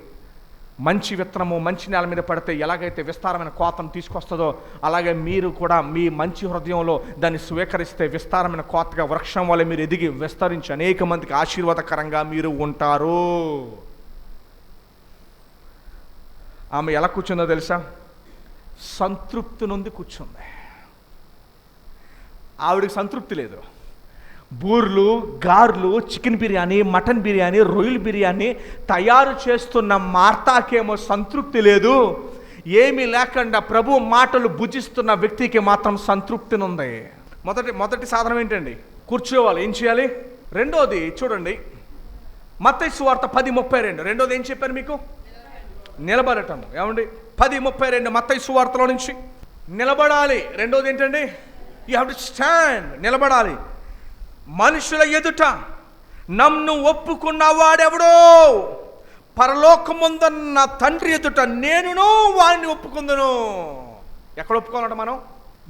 S1: మంచి విత్తనము మంచి నేల మీద పడితే ఎలాగైతే విస్తారమైన కోతను తీసుకొస్తుందో, అలాగే మీరు కూడా మీ మంచి హృదయంలో దాన్ని స్వీకరిస్తే విస్తారమైన కోతగా వృక్షం వల్ల మీరు ఎదిగి విస్తరించి అనేక మందికి ఆశీర్వాదకరంగా మీరు ఉంటారు. ఆమె ఎలా కూర్చుందో తెలుసా? సంతృప్తి నుండి కూర్చుంది. ఆవిడికి సంతృప్తి లేదు. బూర్లు, గార్లు, చికెన్ బిర్యానీ, మటన్ బిర్యానీ, రొయ్యల బిర్యానీ తయారు చేస్తున్న మార్తాకేమో సంతృప్తి లేదు. ఏమీ లేకుండా ప్రభు మాటలు భుజిస్తున్న వ్యక్తికి మాత్రం సంతృప్తి ఉంది. మొదటి సాధనం ఏంటండి? కూర్చోవాలి. ఏం చేయాలి? రెండోది చూడండి, మత్తయి సువార్త 10:32. రెండోది ఏం చెప్పారు మీకు? నిలబడటం. ఏమండి? 10:32 మత్తయి సువార్తలో నుంచి నిలబడాలి. రెండోది ఏంటండి? You have to stand. నిలబడాలి. మనుషుల ఎదుట నన్ను ఒప్పుకున్న వాడెవడో పరలోకముందున్న తండ్రి ఎదుట నేనును వాడిని ఒప్పుకుందును. ఎక్కడ ఒప్పుకోవాలంట? మనం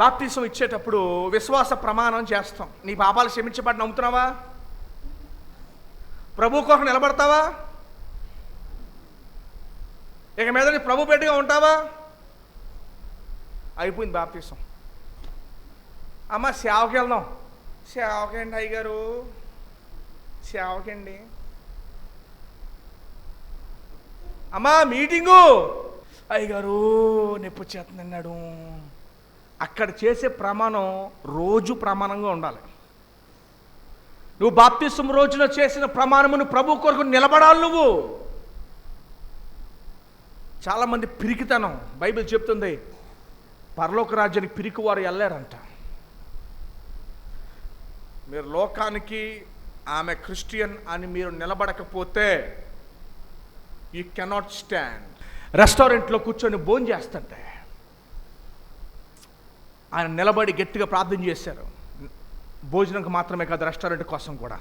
S1: బాప్తిసం ఇచ్చేటప్పుడు విశ్వాస ప్రమాణం చేస్తాం. నీ పాపాలు క్షమించబడి నమ్ముతున్నావా? ప్రభు కోసం నిలబడతావా? ఇక మీద నీ ప్రభు బిడ్డగా ఉంటావా? అయిపోయింది బాప్తిసం. అమ్మ సేవకి వెళ్దాం. సేవకండి అయ్యగారు, సేవకండి. అమ్మా మీటింగు, అయ్యగారు నొప్పి వచ్చేస్తుంది అన్నాడు. అక్కడ చేసే ప్రమాణం రోజు ప్రమాణంగా ఉండాలి. నువ్వు బాప్తిసం రోజున చేసిన ప్రమాణమును ప్రభు కొరకు నిలబడాలి. నువ్వు చాలామంది పిరికితనం, బైబిల్ చెప్తుంది పరలోక రాజ్యానికి పిరికి వారు వెళ్ళారంట. మీరు లోకానికి ఆమె క్రిస్టియన్ అని మీరు నిలబడకపోతే యూ కెనాట్ స్టాండ్. రెస్టారెంట్లో కూర్చొని భోజనం చేస్తుంటే ఆయన నిలబడి గట్టిగా ప్రార్థన చేశారు. భోజనంకి మాత్రమే కాదు, రెస్టారెంట్ కోసం కూడా.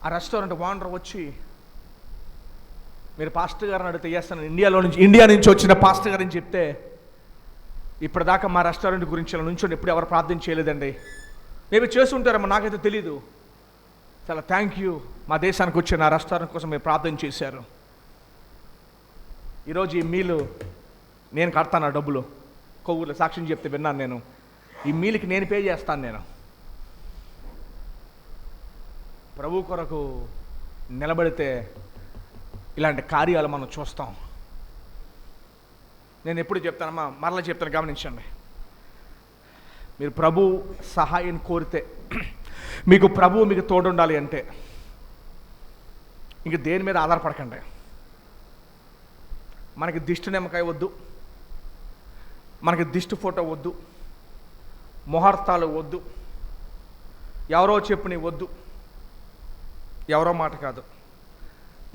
S1: ఆ రెస్టారెంట్ ఓనర్ వచ్చి, మీరు పాస్టర్ గారిని అడిగితే చేస్తాను, ఇండియా నుంచి వచ్చిన పాస్టర్ గారిని చెప్తే, ఇప్పటిదాకా మా రెస్టారెంట్ గురించి ఇలా నుంచొని ఎప్పుడు ఎవరు ప్రార్థన చేయలేదండి. మేబీ చేసి ఉంటారేమో, నాకైతే తెలీదు. చాలా థ్యాంక్ యూ, మా దేశానికి వచ్చి నా రెస్టారెంట్ కోసం మీరు ప్రార్థన చేశారు. ఈరోజు ఈ మీలు నేను కడతాను, ఆ డబ్బులు కొవ్వూరులో సాక్ష్యం చెప్తే విన్నాను నేను. ఈ మీల్కి నేను పే చేస్తాను. నేను ప్రభు కొరకు నిలబడితే ఇలాంటి కార్యాలు మనం చూస్తాం. నేను ఎప్పుడు చెప్తానమ్మా, మరలా చెప్తాను, గమనించండి. మీరు ప్రభు సహాయం కోరితే, మీకు ప్రభు మీకు తోడుండాలి అంటే ఇంక దేని మీద ఆధారపడకండి. మనకి దిష్టి నిమ్మకాయ వద్దు, మనకి దిష్టి ఫోటో వద్దు, ముహూర్తాలు వద్దు, ఎవరో చెప్పుని వద్దు, ఎవరో మాట కాదు.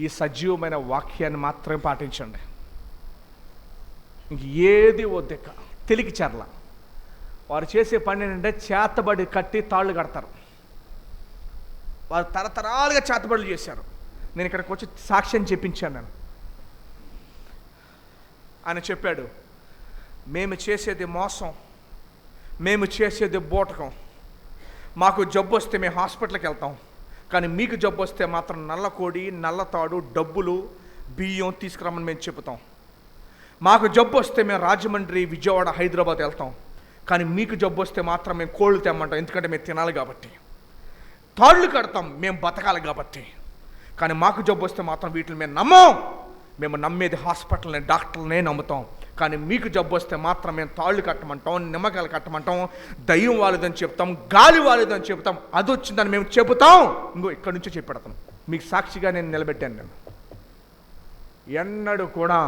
S1: ఈ సజీవమైన వాక్యాన్ని మాత్రమే పాటించండి. ఇంక ఏది వద్దెక్క. తెలికి చెర్ల వారు చేసే పని ఏంటంటే చేతబడి కట్టి తాళ్ళు కడతారు. వారు తరతరాలుగా చేతబడులు చేశారు. నేను ఇక్కడికి వచ్చి సాక్ష్యం చెప్పించాను. నేను ఆయన చెప్పాడు, మేము చేసేది మోసం, మేము చేసేది బూటకం. మాకు జబ్బు వస్తే మేము హాస్పిటల్కి వెళ్తాం, కానీ మీకు జబ్బు వస్తే మాత్రం నల్ల కోడి, నల్ల తాడు, డబ్బులు, బియ్యం తీసుకురమ్మని మేము చెబుతాం. మాకు జబ్బు వస్తే మేము రాజమండ్రి, విజయవాడ, హైదరాబాద్ వెళ్తాం, కానీ మీకు జబ్బు వస్తే మాత్రం మేము కోళ్ళు తెమ్మంటాం, ఎందుకంటే మేము తినాలి కాబట్టి. తాళ్ళు కడతాం మేము బతకాలి కాబట్టి, కానీ మాకు జబ్బు వస్తే మాత్రం వీటిని మేము నమ్మం. మేము నమ్మేది హాస్పిటల్ని, డాక్టర్లనే నమ్ముతాం. కానీ మీకు జబ్బు వస్తే మాత్రం మేము తాళ్ళు కట్టమంటాం, నిమ్మకాయలు కట్టమంటాం, దయ్యం వాలేదని చెప్తాం, గాలి వాలేదని చెప్తాం, అది వచ్చిందని మేము చెబుతాం. ఇంకో ఇక్కడి నుంచే చెప్పెడతాం. మీకు సాక్షిగా నేను నిలబెట్టాను. నేను ఎన్నడూ కూడా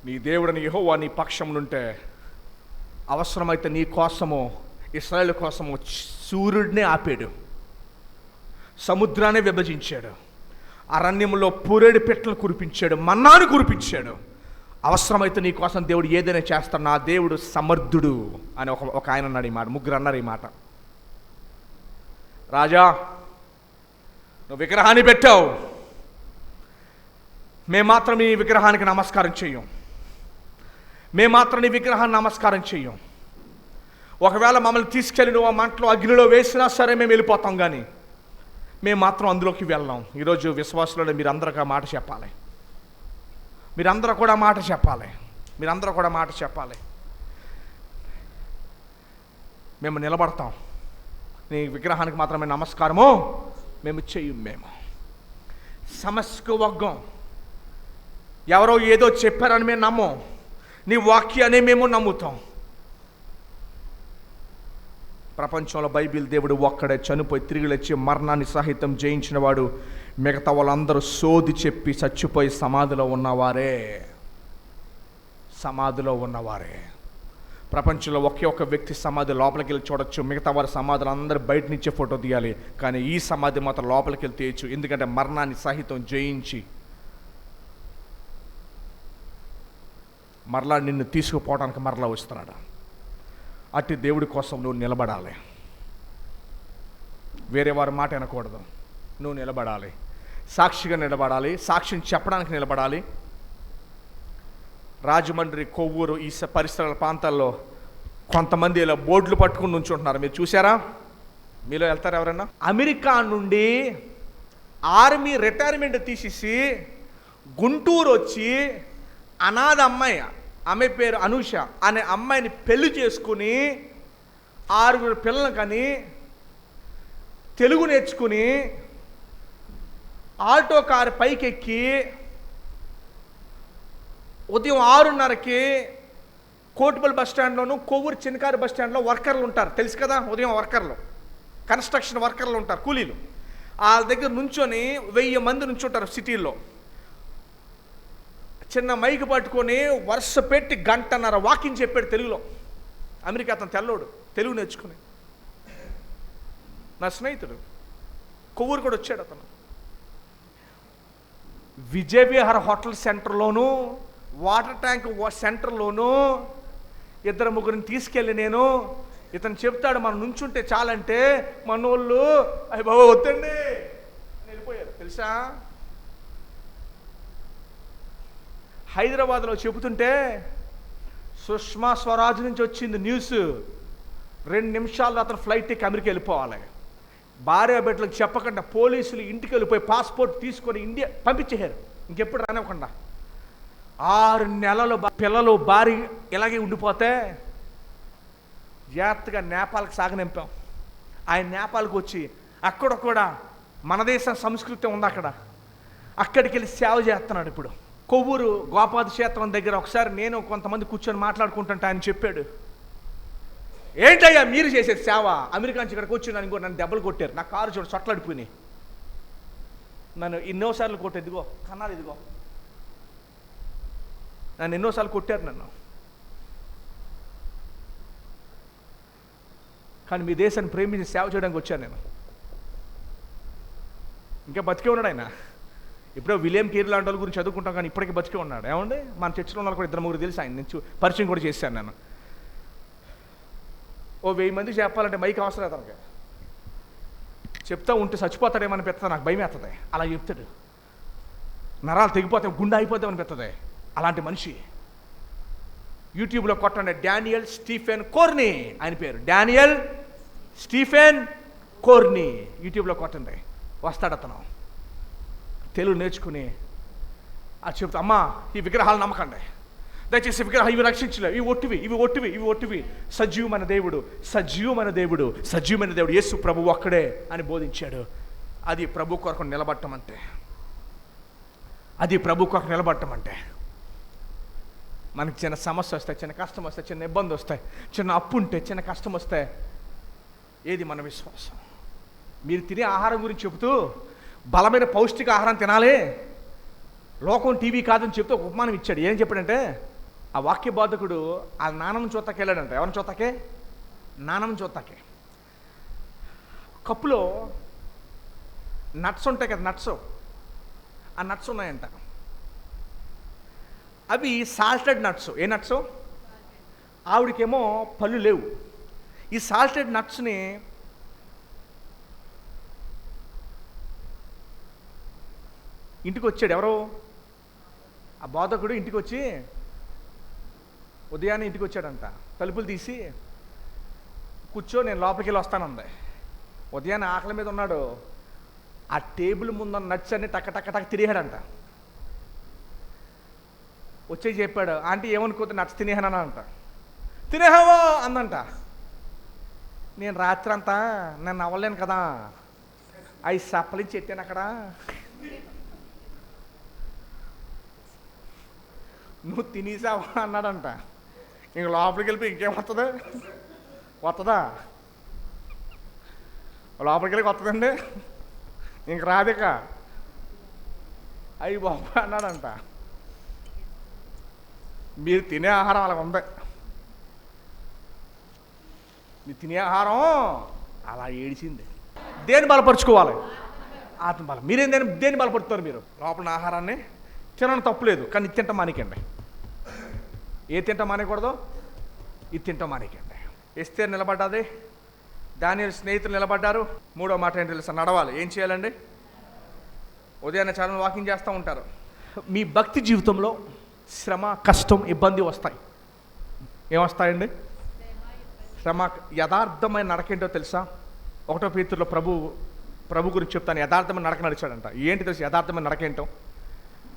S1: నీ దేవుడిని యెహోవా నీ పక్షమునుంటే అవసరమైతే నీ కోసము, ఇశ్రాయేలు కోసము సూర్యుడినే ఆపాడు, సముద్రాన్ని విభజించాడు, అరణ్యంలో పూరేడు పెట్టలు కురిపించాడు, మన్నాను కురిపించాడు. అవసరమైతే నీ కోసం దేవుడు ఏదైనా చేస్తాడు. నా దేవుడు సమర్థుడు అని ఒక ఆయన అన్నాడు. ఈ మాట ముగ్గురు అన్నారు. ఈ మాట, రాజా నువ్వు విగ్రహాన్ని పెట్టావు, మేము మాత్రం ఈ విగ్రహానికి నమస్కారం చెయ్యం, మేము మాత్రం నీ విగ్రహాన్ని నమస్కారం చెయ్యం. ఒకవేళ మమ్మల్ని తీసుకెళ్ళి నువ్వు ఆ మంటలో అగ్నిలో వేసినా సరే మేము వెళ్ళిపోతాం, కానీ మేము మాత్రం అందులోకి వెళ్ళాం. ఈరోజు విశ్వాసులలో మీరందరూ ఒక మాట చెప్పాలి. మీరందరూ కూడా మాట చెప్పాలి. మీరందరూ కూడా మాట చెప్పాలి. మేము నిలబడతాం, నీ విగ్రహానికి మాత్రమే నమస్కారము మేము చెయ్యం. మేము సమస్యకు వగ్గం. ఎవరో ఏదో చెప్పారని మేము నమ్మం, నీ వాక్యాన్ని మేము నమ్ముతాం. ప్రపంచంలో బైబిల్ దేవుడు ఒక్కడే చనిపోయి తిరిగి లేచి మరణాన్ని సహితం జయించిన వాడు. మిగతా వాళ్ళందరూ సోది చెప్పి చచ్చిపోయి సమాధిలో ఉన్నవారే. సమాధిలో ఉన్నవారే. ప్రపంచంలో ఒకే ఒక వ్యక్తి సమాధి లోపలికి వెళ్ళి చూడొచ్చు, మిగతా వారి సమాధులు అందరూ బయట నుంచే ఫోటో తీయాలి, కానీ ఈ సమాధి మాత్రం లోపలికి వెళ్ళి తీయచ్చు. ఎందుకంటే మరణాన్ని సహితం జయించి మరలా నిన్ను తీసుకుపోవడానికి మరలా వస్తున్నాడు. అట్టి దేవుడి కోసం నువ్వు నిలబడాలి. వేరే వారి మాట వినకూడదు. నువ్వు నిలబడాలి, సాక్షిగా నిలబడాలి, సాక్ష్యం చెప్పడానికి నిలబడాలి. రాజమండ్రి, కొవ్వూరు ఈ పరిసరాల ప్రాంతాల్లో కొంతమంది ఇలా బోర్డులు పట్టుకుని నుంచుంటున్నారు. మీరు చూసారా? మీలో వెళ్తారు ఎవరైనా? అమెరికా నుండి ఆర్మీ రిటైర్మెంట్ తీసేసి గుంటూరు వచ్చి అనాథ అమ్మాయి, ఆమె పేరు అనూష అనే అమ్మాయిని పెళ్లి చేసుకుని 6 పిల్లలు కని తెలుగు నేర్చుకుని ఆల్టో కారు పైకెక్కి ఉదయం 6:30కి కోటిపల్లి బస్ స్టాండ్లోను, కొవ్వూరు చిన్నకారు బస్ స్టాండ్లో వర్కర్లు ఉంటారు, తెలుసు కదా, ఉదయం వర్కర్లు, కన్స్ట్రక్షన్ వర్కర్లు ఉంటారు, కూలీలు. వాళ్ళ దగ్గర నుంచొని 1000 మంది నుంచుంటారు సిటీల్లో. చిన్న మైక్ పట్టుకొని వరుస పెట్టి 1.5 గంట వాకింగ్ చెప్పాడు తెలుగులో. అమెరికా అతను తెల్లోడు, తెలుగు నేర్చుకుని. నా స్నేహితుడు కొవ్వూరు కూడా వచ్చాడు అతను. విజయవిహార హోటల్ సెంటర్లోను, వాటర్ ట్యాంక్ సెంటర్లోను 2-3 తీసుకెళ్ళి నేను, ఇతను చెప్తాడు మనం నుంచుంటే చాలంటే మనోళ్ళు అయ్యి బాబా వద్దండి వెళ్ళిపోయారు తెలుసా. హైదరాబాద్లో చెబుతుంటే సుష్మా స్వరాజ్ నుంచి వచ్చింది న్యూస్, 2 నిమిషాల్లో అతను ఫ్లైట్ ఎక్కి అమెరికా వెళ్ళిపోవాలి. భార్య బిడ్డలకు చెప్పకుండా పోలీసులు ఇంటికి వెళ్ళిపోయి పాస్పోర్ట్ తీసుకొని ఇండియా పంపించేశారు, ఇంకెప్పుడు రానివ్వకుండా. 6 నెలలు పిల్లలు భార్య ఇలాగే ఉండిపోతే జాగ్రత్తగా నేపాల్కి సాగనింపాం. ఆయన నేపాల్కి వచ్చి అక్కడ కూడా మన దేశ సంస్కృతి ఉంది అక్కడ, అక్కడికి వెళ్ళి సేవ చేస్తున్నాడు. ఇప్పుడు కొవ్వూరు గోపాద క్షేత్రం దగ్గర ఒకసారి నేను కొంతమంది కూర్చొని మాట్లాడుకుంటుంటే ఆయన చెప్పాడు, ఏంటయ్యా మీరు చేసేది సేవ, అమెరికా నుంచి ఇక్కడికి వచ్చి నన్ను దెబ్బలు కొట్టారు, నా కారు చూడు చొట్లడిపోయినాయి, నన్ను ఎన్నోసార్లు కొట్టారు, ఇదిగో కన్నాలు ఇదిగో, నన్ను ఎన్నోసార్లు కొట్టారు నన్ను, కానీ మీ దేశాన్ని ప్రేమించి సేవ చేయడానికి వచ్చాను నేను. ఇంకా బతికే ఉన్నాడు ఆయన. ఇప్పుడో విలియం కేరీ లాంటి వాళ్ళ గురించి చదువుకుంటాం, కానీ ఇప్పటికీ బతికే ఉన్నాడు. ఏమండి మన చర్చిలో ఉన్న కూడా 2-3 తెలుసు, ఆయన నుంచి పరిచయం కూడా చేశాను నేను. ఓ 1000 మందికి చెప్పాలంటే మైక్ అవసరం అతనికి, చెప్తా ఉంటే చచ్చిపోతాడేమని పెడతా, నాకు భయం వేస్తుంది. అలా చెప్తాడు, నరాలు తెగిపోతాయి, గుండె అయిపోతామని పెడుతుంది. అలాంటి మనిషి. యూట్యూబ్లో కొట్టండి, డానియల్ స్టీఫెన్ కోర్నీ ఆయన పేరు, డానియల్ స్టీఫెన్ కోర్నీ, యూట్యూబ్లో కొట్టండి, వస్తాడు అతను. తెలుగు నేర్చుకుని అది చెప్తా, అమ్మా ఈ విగ్రహాలు నమ్మకండి, దయచేసి విగ్రహం ఇవి రక్షించలేవు, ఇవి ఒట్టివి, సజీవమైన దేవుడు, సజీవమైన దేవుడు యేసు ప్రభువు ఒక్కడే అని బోధించాడు. అది ప్రభు కొరకు నిలబడటం అంటే, మనకి చిన్న సమస్య వస్తాయి, చిన్న కష్టం వస్తాయి, చిన్న ఇబ్బంది వస్తాయి, చిన్న అప్పు ఉంటే, చిన్న కష్టం వస్తాయి, ఏది మన విశ్వాసం. మీరు తినే ఆహారం గురించి చెబుతూ బలమైన పౌష్టిక ఆహారం తినాలి, లోకం టీవీ కాదని చెప్తూ ఒక ఉపమానం ఇచ్చాడు. ఏం చెప్పాడంటే, ఆ వాక్య బోధకుడు ఆ నానమ్మ చూస్తాకి వెళ్ళాడంట. ఎవరిని చూస్తాకే? నానమ్మ చూస్తాకే. కప్పులో నట్స్ ఉంటాయి కదా, ఆ నట్స్ ఉన్నాయంట. అవి సాల్టెడ్ నట్స్. ఏ నట్స్? ఆవిడకేమో పళ్ళు లేవు. ఈ సాల్టెడ్ నట్స్ని ఇంటికి వచ్చాడు ఎవరో, ఆ బోధకుడు ఇంటికి వచ్చి ఉదయాన్నే ఇంటికి వచ్చాడంట. తలుపులు తీసి కూర్చో నేను లోపలికి వెళ్ళి వస్తానంది. ఉదయాన్నే ఆకలి మీద ఉన్నాడు. ఆ టేబుల్ ముందున్న నట్స్ అన్ని టక్క తిరిగాడంట. వచ్చే చెప్పాడు, ఆంటీ ఏమనుకోతే నట్స్ తినేహానా అంట. తినేహావో అందంట. నేను రాత్రి అంతా నన్ను అవ్వలేను కదా, అవి సప్పలించి ఎట్టాను అక్కడ, నువ్వు తినేసావా అన్నాడంట. ఇంక లోపలికి వెళ్ళిపోయి ఇంకేం వస్తుందా లోపలికి వెళ్ళి వస్తుందండి, ఇంక రాదిక, అయ్యి బాబా అన్నాడంట. మీరు తినే ఆహారం అలా ఉంది, మీరు తినే ఆహారం అలా ఏడిచింది. దేన్ని బలపరుచుకోవాలి? ఆత్మబలం. మీరేం దేన్ని బలపడుతున్నారు? మీరు లోపల ఆహారాన్ని తినడం తప్పులేదు, కానీ ఇది తింటాం మానేకండి. ఏ తింటాం మానేకూడదు, ఇది తింటాం మానేకండి. ఎస్తేర్ నిలబడ్డది, దానియేలు స్నేహితులు నిలబడ్డారు. 3వ మాట ఏంటి తెలుసా? నడవాలి. ఏం చేయాలండి? ఉదయాన్నే చాలా వాకింగ్ చేస్తూ ఉంటారు. మీ భక్తి జీవితంలో శ్రమ, కష్టం, ఇబ్బంది వస్తాయి. ఏమొస్తాయండి? శ్రమ. యథార్థమైన నడకేంటో తెలుసా? 1వ పేతురులో ప్రభు గురించి చెప్తాను. యథార్థమైన నడక నడిచాడంట. ఏంటి తెలుసు యథార్థమైన నడకేంటో?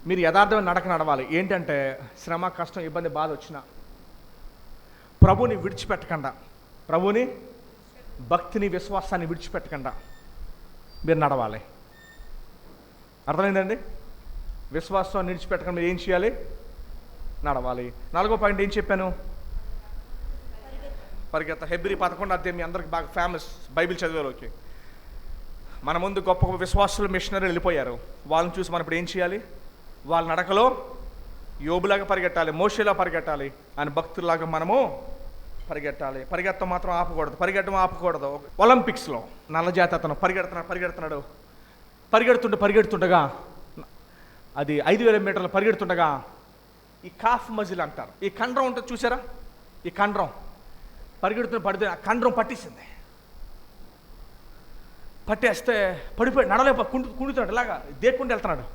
S1: మీరు యథార్థమైన నడక నడవాలి. ఏంటంటే శ్రమ, కష్టం, ఇబ్బంది, బాధ వచ్చినా ప్రభుని విడిచిపెట్టకుండా, ప్రభుని, భక్తిని, విశ్వాసాన్ని విడిచిపెట్టకుండా మీరు నడవాలి. అర్థమైందండి? విశ్వాసాన్ని విడిచిపెట్టకుండా మీరు ఏం చేయాలి? నడవాలి. 4వ పాయింట్ ఏం చెప్పాను? పరిగెత్త. హెబ్రీ 11 అధ్యాయం మీ అందరికి బాగా ఫేమస్ బైబిల్ చదివేలోకి. మన ముందు గొప్ప గొప్ప విశ్వాసులు మిషనరీలు వెళ్ళిపోయారు. వాళ్ళని చూసి మనం ఇప్పుడు ఏం చేయాలి? వాళ్ళ నడకలో యోబులాగా పరిగెట్టాలి, మోషేలా పరిగెట్టాలి, అని భక్తులాగా మనము పరిగెట్టాలి. పరిగెత్తడం మాత్రం ఆపకూడదు, పరిగెట్టడం ఆపకూడదు. ఒలింపిక్స్లో నల్లజాతి అతను పరిగెడుతుండగా అది 5,000 మీటర్లు పరిగెడుతుండగా ఈ కాఫ్ మజిల్ అంటారు, ఈ కండరం ఉంటుంది చూసారా, ఈ కండరం పడితే ఆ కండరం పట్టేసింది. పట్టేస్తే పడిపోయి నడలేప కుండుతున్నాడు, ఇలాగా దేక్కుంటూ వెళ్తున్నాడు.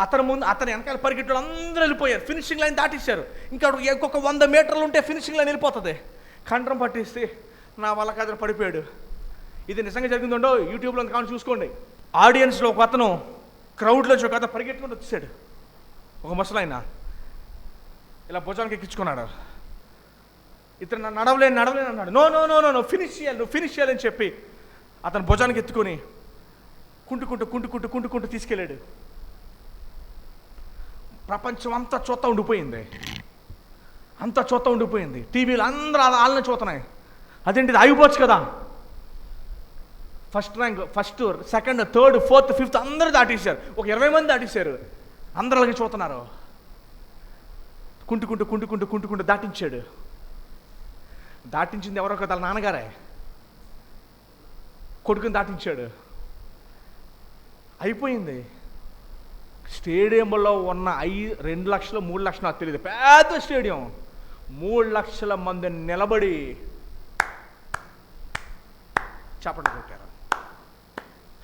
S1: అతని వెనకాల పరిగెట్టాడు, అందరూ వెళ్ళిపోయారు, ఫినిషింగ్ లైన్ దాటేశారు. ఇంకొక 100 మీటర్లు ఉంటే ఫినిషింగ్ లైన్ వెళ్ళిపోతుంది. కండరం పట్టేస్తే నా వల్ల కాదని పడిపోయాడు. ఇది నిజంగా జరిగిందో యూట్యూబ్లో కావాలి చూసుకోండి. ఆడియన్స్లో ఒక అతను, క్రౌడ్లోంచి ఒక అతను పరిగెట్టుకుంటూ వచ్చేసాడు. ఒక ముసలాయన ఇలా భుజానికి ఎక్కించుకున్నాడు. ఇతను నడవలేను అన్నాడు. నో ఫినిష్ చేయాలని చెప్పి అతను భుజానికి ఎత్తుకొని కుంటుకుంటూ తీసుకెళ్ళాడు. ప్రపంచం అంతా చూస్తూ ఉండిపోయింది. టీవీలు అందరూ వాళ్ళని చూస్తున్నాయి. అదేంటిది, ఆగిపోవచ్చు కదా. First rank, first, second, third, fourth, fifth అందరూ దాటేశారు. ఒక 20 మంది దాటేశారు. అందరూ అలాగే చూస్తున్నారు. కుంటుకుంటూ దాటించాడు. దాటించింది ఎవరో కదా, నాన్నగారే కొడుకుని దాటించాడు. అయిపోయింది. స్టేడియంలో ఉన్న 2 లక్షలు 3 లక్షలు నాకు తెలియదు, పెద్ద స్టేడియం, 3 లక్షల మంది నిలబడి చప్పట్లు కొట్టారు.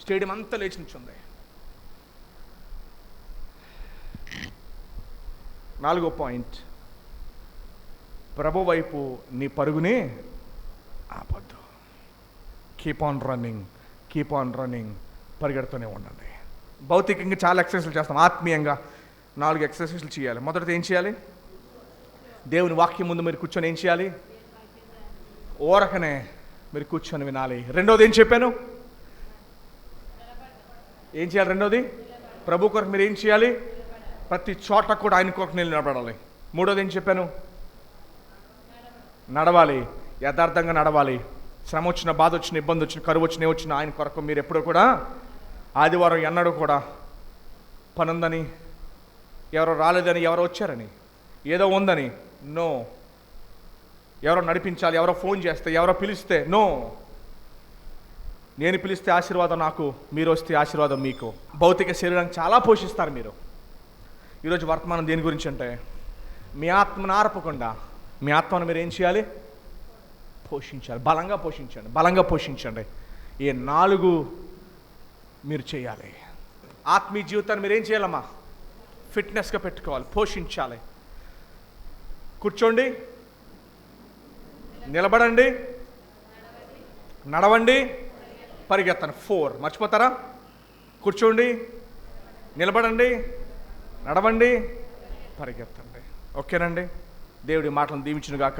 S1: స్టేడియం అంతా లేచి నిల్చుంది. 4వ పాయింట్, ప్రభు వైపు నీ పరుగుని ఆపద్దు. కీప్ ఆన్ రన్నింగ్, పరిగెడుతూనే ఉండండి. భౌతికంగా చాలా ఎక్సర్సైజులు చేస్తాం, ఆత్మీయంగా 4 ఎక్సర్సైజులు చేయాలి. మొదటిది ఏం చేయాలి? దేవుని వాక్యం ముందు మీరు కూర్చొని ఏం చేయాలి? ఓరకనే మీరు కూర్చొని వినాలి. రెండోది ఏం చెప్పాను? ఏం చేయాలి? రెండోది, ప్రభు కొరకు మీరు ఏం చేయాలి? ప్రతి చోట కూడా ఆయన కొరకు నిలబడాలి. మూడోది ఏం చెప్పాను? నడవాలి, యథార్థంగా నడవాలి. శ్రమ వచ్చిన, బాధ వచ్చిన, ఇబ్బంది వచ్చిన, కరువు వచ్చిన, ఏ వచ్చిన ఆయన కొరకు మీరు ఎప్పుడూ కూడా, ఆదివారం ఎన్నడూ కూడా పని ఉందని, ఎవరో రాలేదని, ఎవరో వచ్చారని, ఏదో ఉందని, నో. ఎవరో నడిపించాలి, ఎవరో ఫోన్ చేస్తే, ఎవరో పిలిస్తే, నో. నేను పిలిస్తే ఆశీర్వాదం నాకు, మీరు వస్తే ఆశీర్వాదం మీకు. భౌతిక శరీరాన్ని చాలా పోషిస్తారు మీరు. ఈరోజు వర్తమానం దేని గురించి అంటే, మీ ఆత్మను ఆర్పకుండా మీ ఆత్మను మీరు ఏం చేయాలి? పోషించాలి. బలంగా పోషించండి. ఈ 4 మీరు చేయాలి. ఆత్మీయ జీవితాన్ని మీరు ఏం చేయాలమ్మా? ఫిట్నెస్గా పెట్టుకోవాలి, పోషించాలి. కూర్చోండి, నిలబడండి, నడవండి, పరిగెత్తండి. 4 మర్చిపోతారా? కూర్చోండి, నిలబడండి, నడవండి, పరిగెత్తండి. ఓకేనండి? దేవుడి మాటలను దీవించును గాక.